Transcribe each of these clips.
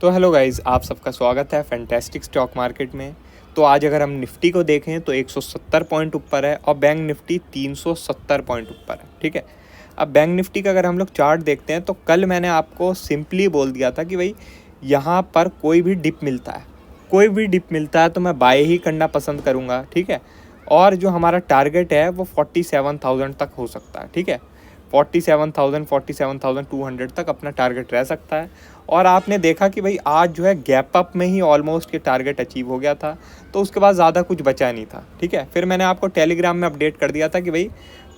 तो hello guys, आप सबका स्वागत है फैंटास्टिक स्टॉक मार्केट में। तो आज अगर हम निफ्टी को देखें तो 170 पॉइंट ऊपर है और बैंक निफ्टी 370 पॉइंट ऊपर है। ठीक है, अब बैंक निफ्टी का अगर हम लोग चार्ट देखते हैं तो कल मैंने आपको सिंपली बोल दिया था कि भाई यहाँ पर कोई भी डिप मिलता है तो मैं बाय ही करना पसंद करूँगा। ठीक है, और जो हमारा टारगेट है वो 47,000 तक हो सकता है। ठीक है, 47,000 47,200 तक अपना टारगेट रह सकता है। और आपने देखा कि भाई आज जो है गैप अप में ही ऑलमोस्ट ये टारगेट अचीव हो गया था, तो उसके बाद ज़्यादा कुछ बचा नहीं था। ठीक है, फिर मैंने आपको टेलीग्राम में अपडेट कर दिया था कि भाई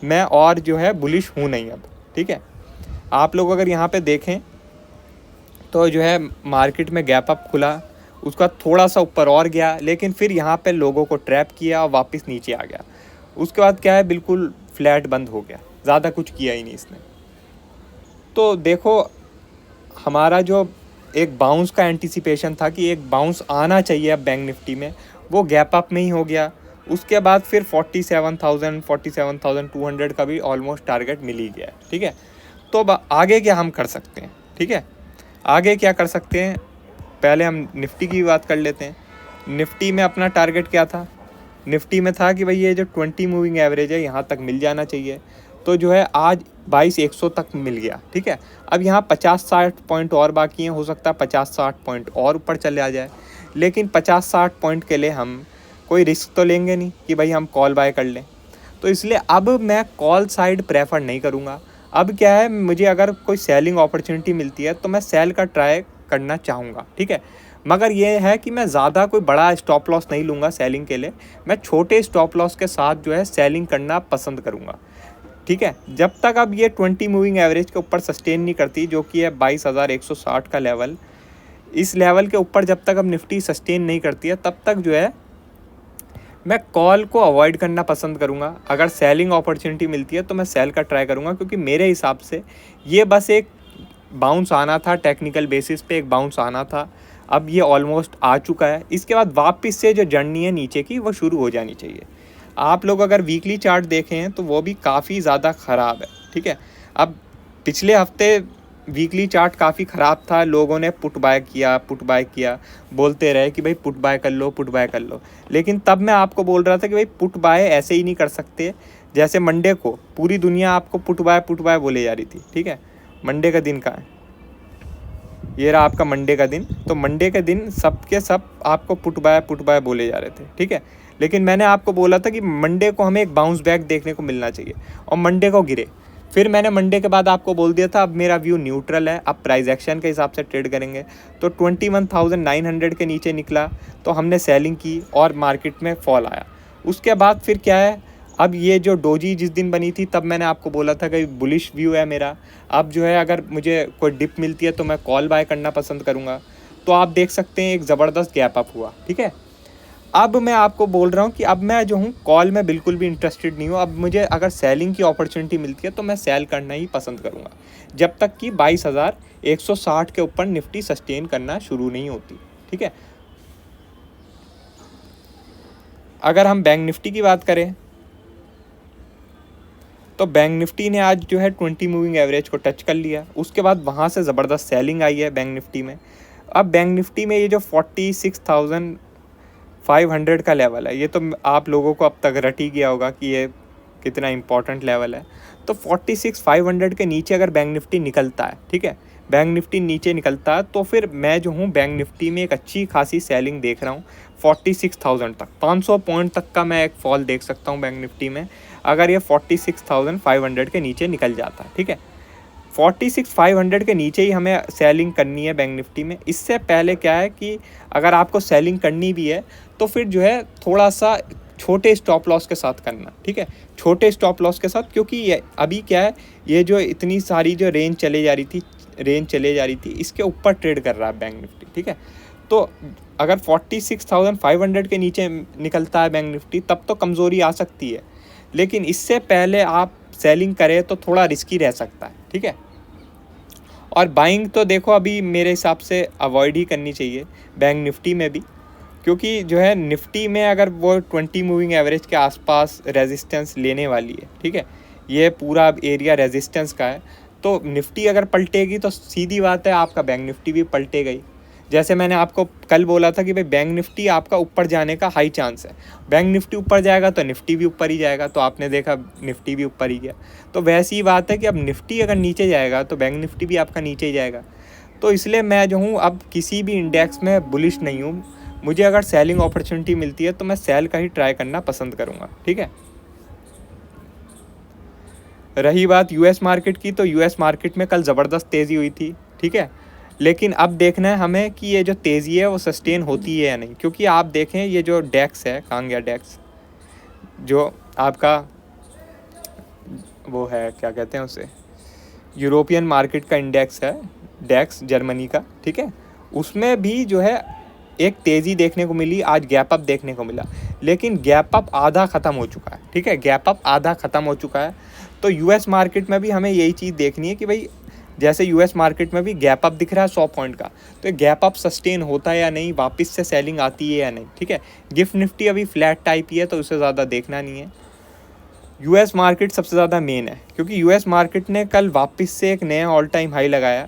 मैं और जो है बुलिश हूँ नहीं अब। ठीक है, आप लोग अगर यहाँ पे देखें तो जो है मार्केट में गैप अप खुला, उसका थोड़ा सा ऊपर और गया, लेकिन फिर यहाँ पे लोगों को ट्रैप किया और वापस नीचे आ गया। उसके बाद क्या है, बिल्कुल फ्लैट बंद हो गया, ज़्यादा कुछ किया ही नहीं इसने। तो देखो, हमारा जो एक बाउंस का एंटिसिपेशन था कि एक बाउंस आना चाहिए अब बैंक निफ्टी में, वो गैप अप में ही हो गया। उसके बाद फिर 47,000 47,200 का भी ऑलमोस्ट टारगेट मिल ही गया है। ठीक है, तो अब आगे क्या हम कर सकते हैं। ठीक है, आगे क्या कर सकते हैं, पहले हम निफ्टी की बात कर लेते हैं। निफ्टी में अपना टारगेट क्या था, निफ्टी में था कि भाई ये जो 20 मूविंग एवरेज है यहाँ तक मिल जाना चाहिए। तो जो है आज 22,100 तक मिल गया। ठीक है, अब यहाँ 50-60 पॉइंट और बाकी हैं, हो सकता है 50-60 पॉइंट और ऊपर चले आ जाए, लेकिन 50-60 पॉइंट के लिए हम कोई रिस्क तो लेंगे नहीं कि भाई हम कॉल बाय कर लें। तो इसलिए अब मैं कॉल साइड प्रेफर नहीं करूँगा। अब क्या है, मुझे अगर कोई सेलिंग अपॉर्चुनिटी मिलती है तो मैं सेल का ट्राई करना चाहूँगा। ठीक है, मगर ये है कि मैं ज़्यादा कोई बड़ा स्टॉप लॉस नहीं लूँगा सेलिंग के लिए, मैं छोटे स्टॉप लॉस के साथ जो है सेलिंग करना पसंद करूँगा। ठीक है, जब तक अब ये 20 मूविंग एवरेज के ऊपर सस्टेन नहीं करती, जो कि है 22,160 का लेवल, इस लेवल के ऊपर जब तक अब निफ्टी सस्टेन नहीं करती है, तब तक जो है मैं कॉल को अवॉइड करना पसंद करूँगा। अगर सेलिंग अपॉर्चुनिटी मिलती है तो मैं सेल का ट्राई करूँगा, क्योंकि मेरे हिसाब से ये बस एक बाउंस आना था, टेक्निकल बेसिस पे एक बाउंस आना था। अब ये ऑलमोस्ट आ चुका है, इसके बाद वापस से जो जर्नी है नीचे की वो शुरू हो जानी चाहिए। आप लोग अगर वीकली चार्ट देखें हैं तो वो भी काफ़ी ज़्यादा ख़राब है। ठीक है, अब पिछले हफ्ते वीकली चार्ट काफ़ी ख़राब था, लोगों ने पुट बाय किया, बोलते रहे कि भाई पुट बाय कर लो। लेकिन तब मैं आपको बोल रहा था कि भाई पुट बाय ऐसे ही नहीं कर सकते। जैसे मंडे को पूरी दुनिया आपको पुट बाय बोले जा रही थी। ठीक है, मंडे का दिन कहाँ है, ये रहा आपका मंडे का दिन। तो मंडे के दिन सब के सब आपको पुट बाय बोले जा रहे थे। ठीक है, लेकिन मैंने आपको बोला था कि मंडे को हमें एक बाउंस बैक देखने को मिलना चाहिए, और मंडे को गिरे। फिर मैंने मंडे के बाद आपको बोल दिया था अब मेरा व्यू न्यूट्रल है, अब प्राइस एक्शन के हिसाब से ट्रेड करेंगे। तो 21,900 के नीचे निकला तो हमने सेलिंग की और मार्केट में फॉल आया। उसके बाद फिर क्या है, अब ये जो डोजी जिस दिन बनी थी तब मैंने आपको बोला था कि बुलिश व्यू है मेरा। अब जो है अगर मुझे कोई डिप मिलती है तो मैं कॉल बाय करना पसंद करूँगा। तो आप देख सकते हैं एक ज़बरदस्त गैप अप हुआ। ठीक है, अब मैं आपको बोल रहा हूँ कि अब मैं जो हूँ कॉल में बिल्कुल भी इंटरेस्टेड नहीं हूँ। अब मुझे अगर सेलिंग की अपॉर्चुनिटी मिलती है तो मैं सेल करना ही पसंद करूँगा, जब तक कि 22,160 के ऊपर निफ्टी सस्टेन करना शुरू नहीं होती। ठीक है, अगर हम बैंक निफ्टी की बात करें तो बैंक निफ्टी ने आज जो है 20 मूविंग एवरेज को टच कर लिया, उसके बाद वहाँ से ज़बरदस्त सेलिंग आई है बैंक निफ्टी में। अब बैंक निफ्टी में ये जो 46,500 का लेवल है, ये तो आप लोगों को अब तक रट ही गया होगा कि ये कितना इंपॉर्टेंट लेवल है। तो 46,500 के नीचे अगर बैंक निफ्टी निकलता है, ठीक है, बैंक निफ्टी नीचे निकलता है, तो फिर मैं जो हूँ बैंक निफ्टी में एक अच्छी खासी सेलिंग देख रहा हूँ। 46,000 तक, 500 पॉइंट तक का मैं एक फॉल देख सकता हूँ बैंक निफ्टी में, अगर ये 46,500 के नीचे निकल जाता है। ठीक है, 46,500 के नीचे ही हमें सेलिंग करनी है बैंक निफ्टी में। इससे पहले क्या है कि अगर आपको सेलिंग करनी भी है तो फिर जो है थोड़ा सा छोटे स्टॉप लॉस के साथ करना। ठीक है, छोटे स्टॉप लॉस के साथ, क्योंकि ये अभी क्या है, ये जो इतनी सारी जो रेंज चले जा रही थी इसके ऊपर ट्रेड कर रहा है बैंक निफ्टी। ठीक है, तो अगर 46,500 के नीचे निकलता है बैंक निफ्टी तब तो कमज़ोरी आ सकती है, लेकिन इससे पहले आप सेलिंग करें तो थोड़ा रिस्की रह सकता है। ठीक है, और बाइंग तो देखो अभी मेरे हिसाब से अवॉइड ही करनी चाहिए बैंक निफ्टी में भी, क्योंकि जो है निफ्टी में अगर वो 20 मूविंग एवरेज के आसपास रेजिस्टेंस लेने वाली है। ठीक है, ये पूरा एरिया रेजिस्टेंस का है, तो निफ्टी अगर पलटेगी तो सीधी बात है आपका बैंक निफ्टी भी पलटेगा ही। जैसे मैंने आपको कल बोला था कि भाई बैंक निफ्टी आपका ऊपर जाने का हाई चांस है, बैंक निफ्टी ऊपर जाएगा तो निफ्टी भी ऊपर ही जाएगा, तो आपने देखा निफ्टी भी ऊपर ही गया। तो वैसी ही बात है कि अब निफ्टी अगर नीचे जाएगा तो बैंक निफ्टी भी आपका नीचे ही जाएगा। तो इसलिए मैं जो हूँ अब किसी भी इंडेक्स में बुलिश नहीं हूँ। मुझे अगर सेलिंग अपॉर्चुनिटी मिलती है तो मैं सेल का ही ट्राई करना पसंद करूँगा, ठीक है। रही बात यूएस मार्केट की, तो यूएस मार्केट में कल ज़बरदस्त तेज़ी हुई थी, ठीक है। लेकिन अब देखना है हमें कि ये जो तेज़ी है वो सस्टेन होती है या नहीं, क्योंकि आप देखें ये जो डेक्स है, कहाँ गया डेक्स, जो आपका वो है क्या कहते हैं उसे, यूरोपियन मार्केट का इंडेक्स है, डेक्स जर्मनी का, ठीक है। उसमें भी जो है एक तेज़ी देखने को मिली, आज गैप अप देखने को मिला, लेकिन गैप अप आधा ख़त्म हो चुका है, ठीक है। गैप अप आधा ख़त्म हो चुका है। तो यूएस मार्केट में भी हमें यही चीज़ देखनी है कि भाई जैसे यूएस मार्केट में भी गैप अप दिख रहा है 100 पॉइंट का, तो गैप अप सस्टेन होता है या नहीं, वापस से सेलिंग आती है या नहीं, ठीक है। गिफ्ट निफ्टी अभी फ्लैट टाइप ही है, तो उसे ज़्यादा देखना नहीं है। यूएस मार्केट सबसे ज़्यादा मेन है, क्योंकि यूएस मार्केट ने कल वापस से एक नया ऑल टाइम हाई लगाया।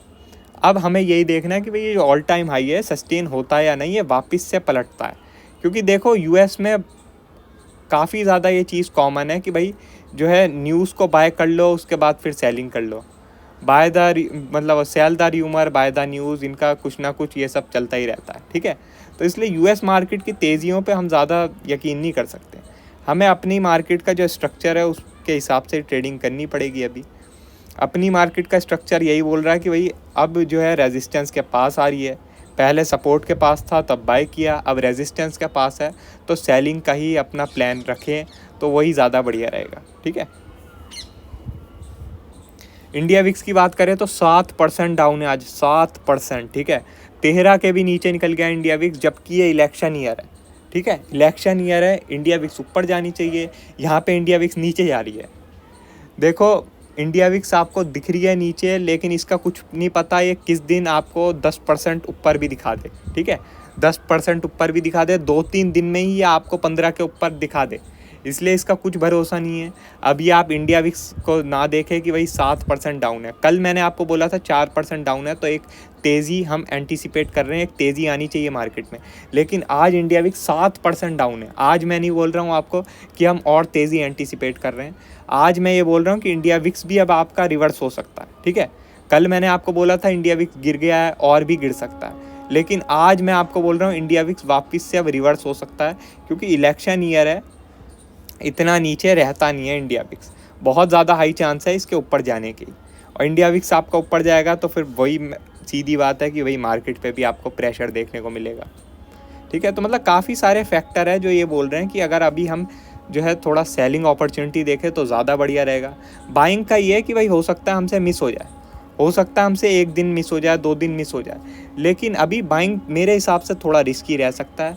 अब हमें यही देखना है कि भाई ये जो ऑल टाइम हाई है सस्टेन होता है या नहीं, ये वापस से पलटता है। क्योंकि देखो यूएस में काफ़ी ज़्यादा ये चीज़ कॉमन है कि भाई जो है न्यूज़ को बाय कर लो, उसके बाद फिर सेलिंग कर लो, बाय द मतलब sell the rumour buy the news, इनका कुछ ना कुछ ये सब चलता ही रहता है, ठीक है। तो इसलिए यूएस मार्केट की तेज़ियों पे हम ज़्यादा यकीन नहीं कर सकते। हमें अपनी मार्केट का जो स्ट्रक्चर है उसके हिसाब से ट्रेडिंग करनी पड़ेगी। अभी अपनी मार्केट का स्ट्रक्चर यही बोल रहा है कि भाई अब जो है रेजिस्टेंस के पास आ रही है, पहले सपोर्ट के पास था तब बाय किया, अब रेजिस्टेंस के पास है तो सेलिंग का ही अपना प्लान रखें, तो वही ज़्यादा बढ़िया रहेगा, ठीक है। इंडिया विक्स की बात करें तो 7% डाउन है आज, 7%, ठीक है। 13 के भी नीचे निकल गया इंडिया विक्स, जबकि ये इलेक्शन ईयर है, ठीक है। इलेक्शन ईयर है, इंडिया विक्स ऊपर जानी चाहिए, यहाँ पे इंडिया विक्स नीचे जा रही है। देखो इंडिया विक्स आपको दिख रही है नीचे, लेकिन इसका कुछ नहीं पता ये किस दिन आपको 10% ऊपर भी दिखा दे, ठीक है। 10% ऊपर भी दिखा दे, 2-3 दिन में ही ये आपको 15 के ऊपर दिखा दे, इसलिए इसका कुछ भरोसा नहीं है। अभी आप इंडिया विक्स को ना देखें कि भाई 7% डाउन है, कल मैंने आपको बोला था 4% डाउन है, तो एक तेज़ी हम एंटीसिपेट कर रहे हैं, एक तेज़ी आनी चाहिए मार्केट में। लेकिन आज इंडिया विक्स 7% डाउन है। आज मैं नहीं बोल रहा हूँ आपको कि हम और तेज़ी एंटीसिपेट कर रहे हैं, आज मैं ये बोल रहा हूँ कि इंडिया विक्स भी अब आपका रिवर्स हो सकता है, ठीक है। कल मैंने आपको बोला था इंडिया विक्स गिर गया है और भी गिर सकता है, लेकिन आज मैं आपको बोल रहा हूँ इंडिया विक्स वापस से अब रिवर्स हो सकता है, क्योंकि इलेक्शन ईयर है, इतना नीचे रहता नहीं है इंडिया विक्स, बहुत ज़्यादा हाई चांस है इसके ऊपर जाने की। और इंडिया विक्स आपका ऊपर जाएगा तो फिर वही सीधी बात है कि वही मार्केट पे भी आपको प्रेशर देखने को मिलेगा, ठीक है। तो मतलब काफ़ी सारे फैक्टर है जो ये बोल रहे हैं कि अगर अभी हम जो है थोड़ा सेलिंग अपॉर्चुनिटी देखें तो ज़्यादा बढ़िया रहेगा। बाइंग का ये है कि भाई हो सकता है हमसे मिस हो जाए, हो सकता है हमसे 1 दिन मिस हो जाए, 2 दिन मिस हो जाए, लेकिन अभी बाइंग मेरे हिसाब से थोड़ा रिस्की रह सकता है।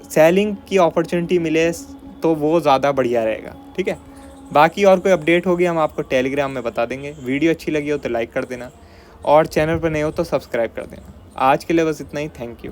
सेलिंग की अपॉर्चुनिटी मिले तो वो ज़्यादा बढ़िया रहेगा, ठीक है। बाकी और कोई अपडेट होगी हम आपको टेलीग्राम में बता देंगे। वीडियो अच्छी लगी हो तो लाइक कर देना, और चैनल पर नए हो तो सब्सक्राइब कर देना। आज के लिए बस इतना ही, थैंक यू।